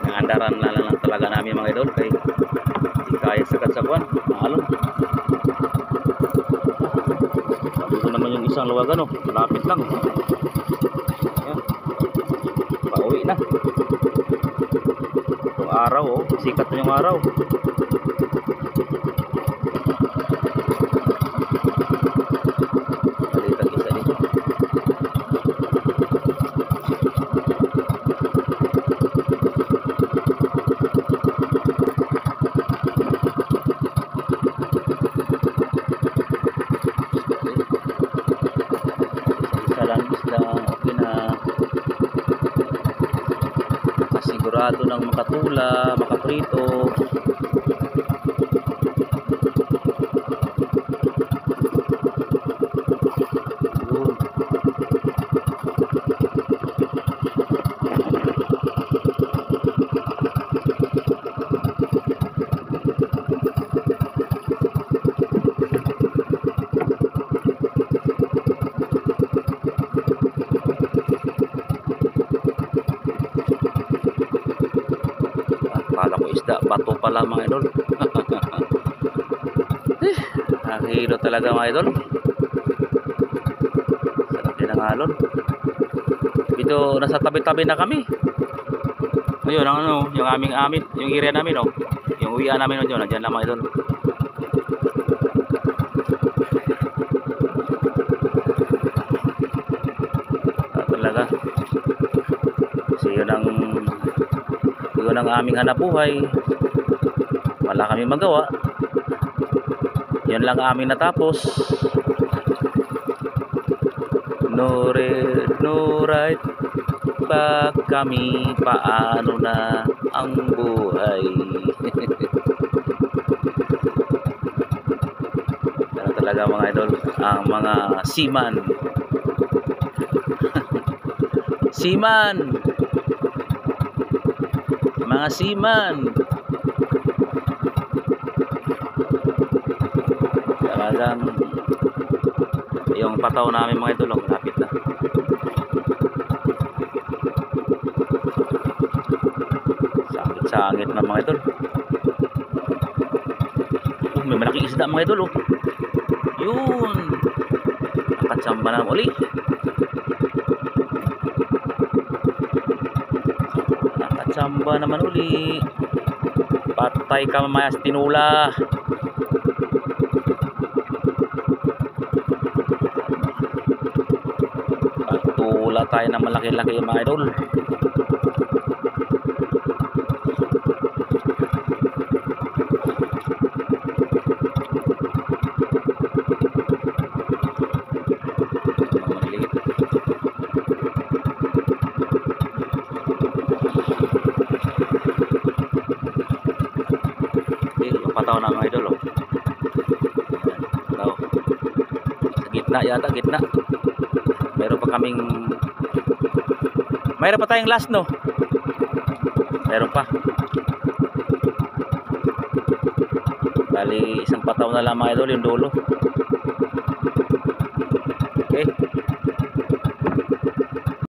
Nangandaran na lang talaga namin mga idol kay di kaya sagad sa buwan, maalon. Dito naman yung isang luwagan, oh, malapit lang. Ayan. Pauwi na. Yung araw, oh, sikat na yung araw. Balikan isa dito. Okay na, sigurado ng makatula, makaprito. Yun. Akala ko isda, bato pala mga idol. Nakahilo talaga mga idol. Sarap din ang alon. Dito nasa tabi-tabi na kami. Ayun ang ano, yung aming yung area namin, oh. Yung uwian namin doon, nandiyan lang mga idol. Talaga. Kasi yun ang aming hanapbuhay. Wala kami magawa. Yun lang aming natapos. No right back kami, paano na ang buhay. Yan talaga mga idol, ang mga seaman. Seaman, mga seaman. Talagang yung pataw namin mga idol, lapit na. Sangit na mga idol. May malaking isda mga idol, oh. Yun, nakatsamba na uli. Nakatsamba naman uli. Patay ka mamaya sa tinula. Patula tayo ng malaki-laki mga idol. Pataw na mga idol, oh. Pataw. Sa gitna yata, gitna. Mayroon pa tayong last, no? Meron pa. Bali isang pataw na lang mga idol, yung dulo.